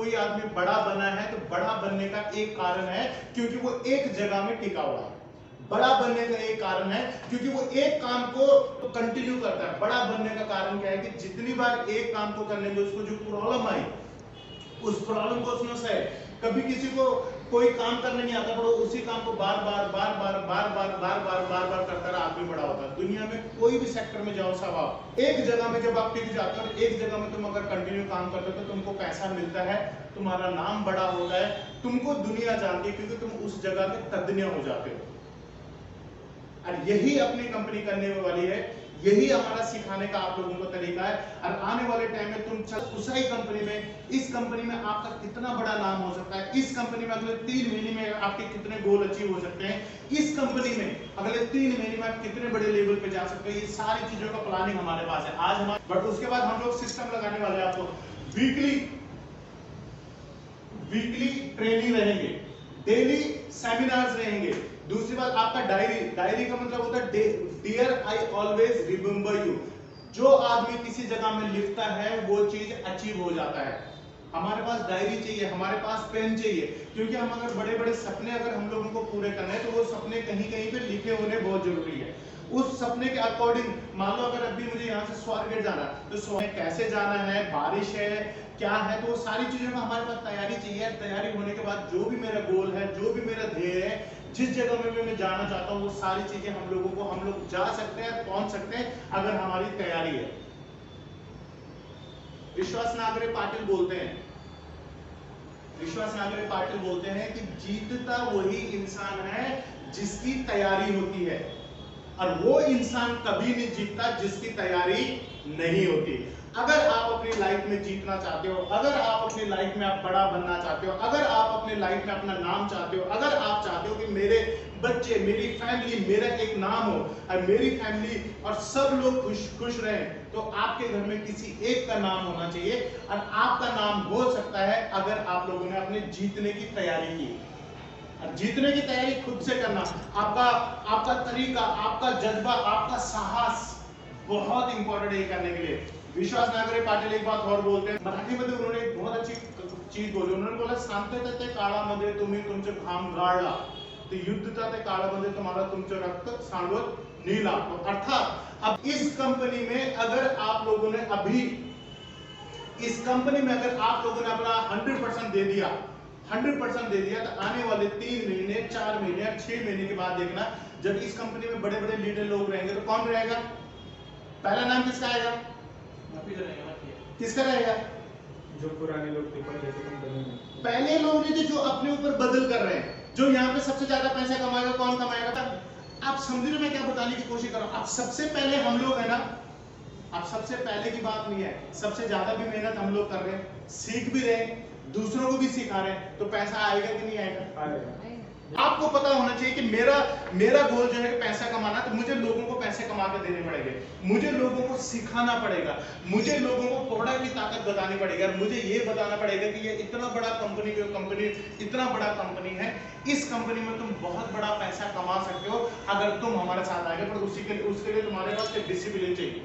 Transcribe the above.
कोई आदमी बड़ा बना है तो बड़ा बनने का एक कारण है क्योंकि वो एक जगह में टिका हुआ है। बड़ा बनने का एक कारण है क्योंकि वो एक काम को कंटिन्यू करता है। बड़ा बनने का कारण क्या है कि जितनी बार एक काम को करने में उसको जो प्रॉब्लम आई, उस प्रॉब्लम को उसने सहे। कभी किसी को कोई काम करने नहीं आता, पर उसी काम को बार बार करता रहा, आदमी बड़ा होता है। दुनिया में कोई भी सेक्टर में जाओ, सब आप एक जगह में जब आप टिक जाते हो और एक जगह में तुम अगर कंटिन्यू काम करते हो तो तुमको पैसा मिलता है, तुम्हारा नाम बड़ा होता है, तुमको दुनिया जानती है क्योंकि तुम उस जगह के तज्ञ हो जाते हो। और यही अपनी कंपनी करने वाली है, यही हमारा सिखाने का आप लोगों का तरीका है। और आने वाले टाइम में तुम उस ही कंपनी में, इस कंपनी में आपका कितना बड़ा नाम हो सकता है, इस कंपनी में अगले 3 महीने में आपके कितने गोल अचीव हो सकते हैं, इस कंपनी में अगले 3 महीने में आप कितने बड़े लेवल पे जा सकते हैं, ये सारी चीजों का प्लानिंग हमारे पास है आज हमारे। बट उसके बाद हम लोग सिस्टम लगाने वाले हैं आपको, वीकली ट्रेनिंग रहेंगे, डेली सेमिनार्स रहेंगे। दूसरी बात आपका डायरी का मतलब होता है dear I always remember you. जो आदमी किसी जगह में लिखता है वो चीज अचीव हो जाता है। हमारे पास डायरी चाहिए, हमारे पास पेन चाहिए, क्योंकि हम अगर बड़े बड़े सपने अगर हम लोगों को पूरे करने हैं तो वो सपने कहीं कहीं पे लिखे होने बहुत जरूरी है। उस सपने के अकॉर्डिंग, मान लो अगर अभी मुझे यहाँ से स्वारगेट जाना है तो स्वारगेट कैसे जाना है, बारिश है, क्या है, तो वो सारी चीजों में हमारे पास तैयारी चाहिए। तैयारी होने के बाद जो भी मेरा गोल है, जो भी मेरा ध्येय है, जिस जगह में मैं जाना चाहता हूँ, वो सारी चीजें हम लोग जा सकते हैं, पहुंच सकते हैं अगर हमारी तैयारी है। विश्वास नागरे पाटिल बोलते हैं कि जीतता वही इंसान है जिसकी तैयारी होती है, और वो इंसान कभी नहीं जीतता जिसकी तैयारी नहीं होती। अगर आप अपनी लाइफ में जीतना चाहते हो, अगर आप अपनी लाइफ में आप बड़ा बनना चाहते हो, अगर आप अपनी लाइफ में अपना नाम चाहते हो, अगर आप चाहते हो कि मेरे बच्चे, मेरी फैमिली, मेरा एक नाम हो और मेरी फैमिली और सब लोग खुश रहें, तो आपके घर में किसी एक का नाम होना चाहिए। और आपका नाम हो सकता है अगर आप लोगों ने अपने जीतने की तैयारी की। जीतने की तैयारी खुद से करना, आपका तरीका, आपका जज्बा, आपका साहस बहुत इंपॉर्टेंट है करने के लिए। विश्वास नागरे पाटिल एक बात और बोलते हैं, मराठी में उन्होंने एक बहुत अच्छी चीज बोली। उन्होंने बोला, शांतता ते काळामध्ये तुम्ही तुमचे घाम गाळला, तो युद्धता ते काळामध्ये तुम्हाला तुमचे रक्त सांडवत नीला। अर्थात अब इस कंपनी में अगर आप लोगों ने अभी इस कंपनी में अगर आप लोगों ने अपना 100% दे दिया, 100% दे दिया, तो आने वाले 3 महीने, 4 महीने, 6 महीने के बाद देखना, जब इस कंपनी में बड़े बड़े लीडर लोग रहेंगे तो कौन रहेगा? पहला नाम किसका आएगा? किसका रहेगा? जो पुराने लोग थे पहले से कंपनी में, पहले लोग थे जो अपने ऊपर बदल कर रहे हैं। जो यहाँ पे सबसे ज्यादा पैसा कमाएगा, कौन कमाएगा? आप समझ रहे हो मैं क्या बताने की कोशिश कर रहा हूँ? अब सबसे पहले हम लोग है ना, अब सबसे पहले की बात नहीं है, सबसे ज्यादा भी मेहनत हम लोग कर रहे हैं, सीख भी रहे हैं, दूसरों को भी सिखा रहे हैं, तो पैसा आएगा कि नहीं आएगा? आपको पता होना चाहिए कि मेरा गोल जो है पैसा कमाना, तो मुझे लोगों को पैसे कमा के देने पड़ेंगे, मुझे लोगों को सिखाना पड़ेगा, मुझे लोगों को प्रोडक्ट की ताकत बतानी पड़ेगी, और मुझे ये बताना पड़ेगा कि ये इतना बड़ा कंपनी इतना बड़ा कंपनी है, इस कंपनी में तुम बहुत बड़ा पैसा कमा सकते हो अगर तुम हमारे साथ आगे। पर उसके लिए तुम्हारे पास डिसिप्लिन चाहिए।